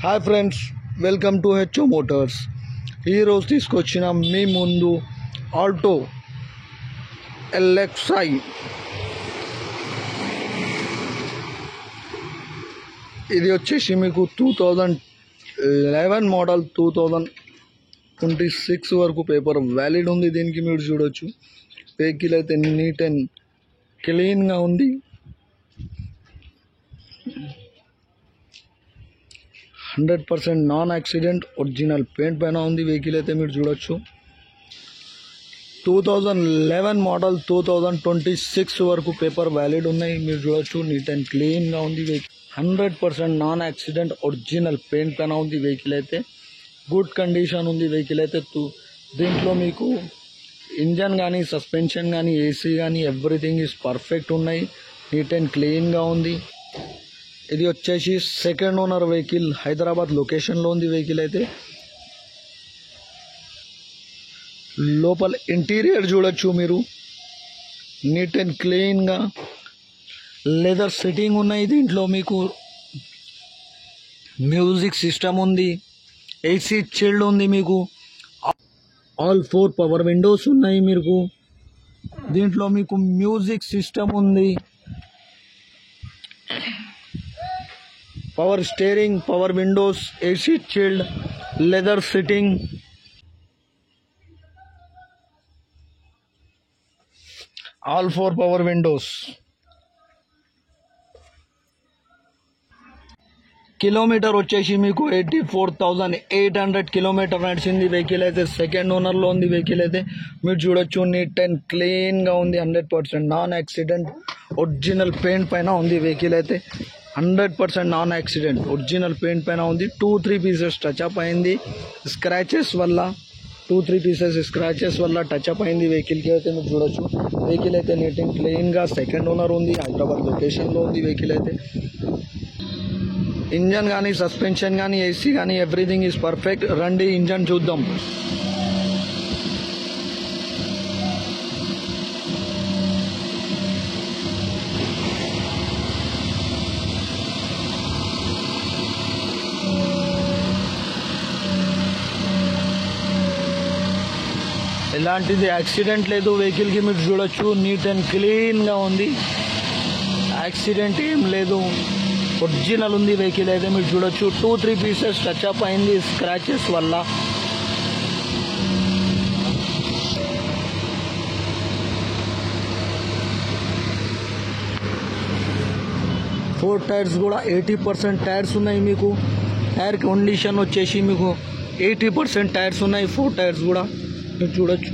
Hi friends, welcome to HO Motors. ఈరోజు తీసుకొచ్చిన మీ ముందు ఆల్టో ఎల్ఎక్స్ఐ. ఇది వచ్చేసి మీకు 2011 మోడల్, 2026 వరకు పేపర్ వ్యాలిడ్ ఉంది. దీనికి మీరు చూడొచ్చు. వెహికల్ అయితే నీట్ అండ్ క్లీన్గా ఉంది. 100% నాన్ యాక్సిడెంట్, ఒరిజినల్ పెయింట్ పైన ఉంది. వెహికల్ అయితే మీరు చూడొచ్చు. 2011 మోడల్, 2026 వరకు పేపర్ వ్యాలిడ్ ఉన్నాయి. మీరు చూడొచ్చు. నీట్ అండ్ క్లీన్గా ఉంది. Vehicle 100% non accident, original paint పైన ఉంది. వెహికల్ అయితే గుడ్ కండిషన్ ఉంది. వెహికల్ అయితే దీంట్లో మీకు ఇంజన్ కానీ, సస్పెన్షన్ కానీ, ఏసీ కానీ ఎవ్రీథింగ్ ఈజ్ పర్ఫెక్ట్ ఉన్నాయి. నీట్ అండ్ క్లీన్గా ఉంది. ఇది వచ్చేసి సెకండ్ ఓనర్ వెహికల్, హైదరాబాద్ లొకేషన్లో ఉంది. వెహికల్ అయితే లోపల ఇంటీరియర్ చూడొచ్చు మీరు. నీట్ అండ్ క్లీన్గా లెదర్ సిట్టింగ్ ఉన్నాయి. దీంట్లో మీకు మ్యూజిక్ సిస్టమ్ ఉంది, ఏసీ చిల్డ్ ఉంది. మీకు ఆల్ 4 పవర్ విండోస్ ఉన్నాయి. మీకు దీంట్లో మీకు మ్యూజిక్ సిస్టమ్ ఉంది, power steering, power windows, AC chilled, leather seating. All 4 power windows. Kilometre వచ్చేసి మీకు 84,800 కిలోమీటర్ నడిచింది. వెహికల్ అయితే సెకండ్ ఓనర్లో ఉంది. వెహికల్ అయితే మీరు చూడొచ్చు. నీట్ అండ్ క్లీన్గా ఉంది. 100% నాన్ యాక్సిడెంట్, ఒరిజినల్ పెయింట్ పైన ఉంది. వెహికల్ అయితే 100% నాన్ యాక్సిడెంట్, ఒరిజినల్ పెయింట్ పైన ఉంది. 2-3 పీసెస్ టచ్అప్ అయింది స్క్రాచెస్ వల్ల. 2-3 పీసెస్ స్క్రాచెస్ వల్ల టచ్అప్ అయింది వెహికల్కి. అయితే మీరు చూడొచ్చు. వెహికల్ అయితే నీట్ అండ్ క్లీన్గా సెకండ్ ఓనర్ ఉంది. హైదరాబాద్ లొకేషన్లో ఉంది. వెహికల్ అయితే ఇంజన్ కానీ, సస్పెన్షన్ కానీ, ఏసీ కానీ ఎవ్రీథింగ్ ఈజ్ పర్ఫెక్ట్. రండి ఇంజన్ చూద్దాం. ఎలాంటిది యాక్సిడెంట్ లేదు వెహికల్కి. మీరు చూడొచ్చు. నీట్ అండ్ క్లీన్గా ఉంది. యాక్సిడెంట్ ఏం లేదు, ఒరిజినల్ ఉంది. వెహికల్ అయితే మీరు చూడొచ్చు. 2-3 పీసెస్ టచ్అప్ అయింది స్క్రాచెస్ వల్ల. ఫోర్ టైర్స్ కూడా 80% టైర్స్ ఉన్నాయి. మీకు టైర్ కండిషన్ వచ్చేసి మీకు 80% టైర్స్ ఉన్నాయి. 4 టైర్స్ కూడా మీరు చూడొచ్చు.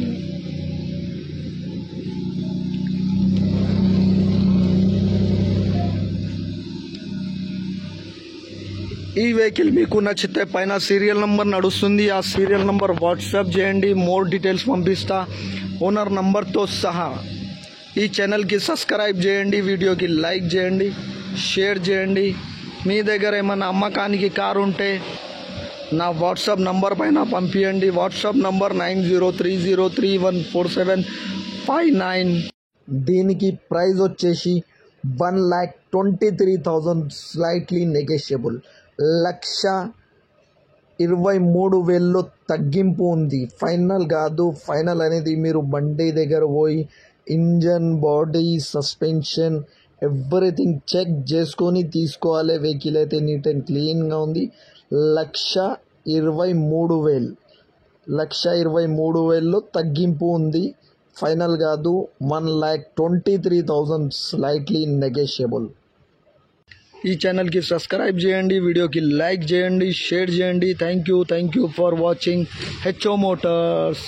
ఈ వెహికల్ మీకు నచ్చితే పైన సీరియల్ నెంబర్ నడుస్తుంది. ఆ సీరియల్ నెంబర్ వాట్సాప్ చేయండి, మోర్ డీటెయిల్స్ పంపిస్తా ఓనర్ నంబర్తో సహా. ఈ ఛానల్కి సబ్స్క్రైబ్ చేయండి, వీడియోకి లైక్ చేయండి, షేర్ చేయండి. మీ దగ్గర ఏమైనా అమ్మకానికి కారు ఉంటే నా వాట్సాప్ నంబర్ పైన పంపించండి. WhatsApp number 9030314759. దీనికి ప్రైస్ వచ్చేసి 1,23,000, స్లైట్లీ నెగోషియబుల్. 1,23,000 తగ్గింపు ఉంది. ఫైనల్ కాదు. ఫైనల్ అనేది మీరు బండి దగ్గర పోయి engine, body, suspension everything check చేసుకొని తీసుకోవాలి. వెహికల్ అయితే నీట్ అండ్ క్లీన్గా ఉంది. 1,23,000, 1,23,000 తగ్గింపు ఉంది. ఫైనల్ కాదు. 1,23,000, స్లైట్లీ నెగోషియబుల్. ఈ ఛానల్కి సబ్స్క్రైబ్ చేయండి, వీడియోకి లైక్ చేయండి, షేర్ చేయండి. Thank you for watching HO Motors.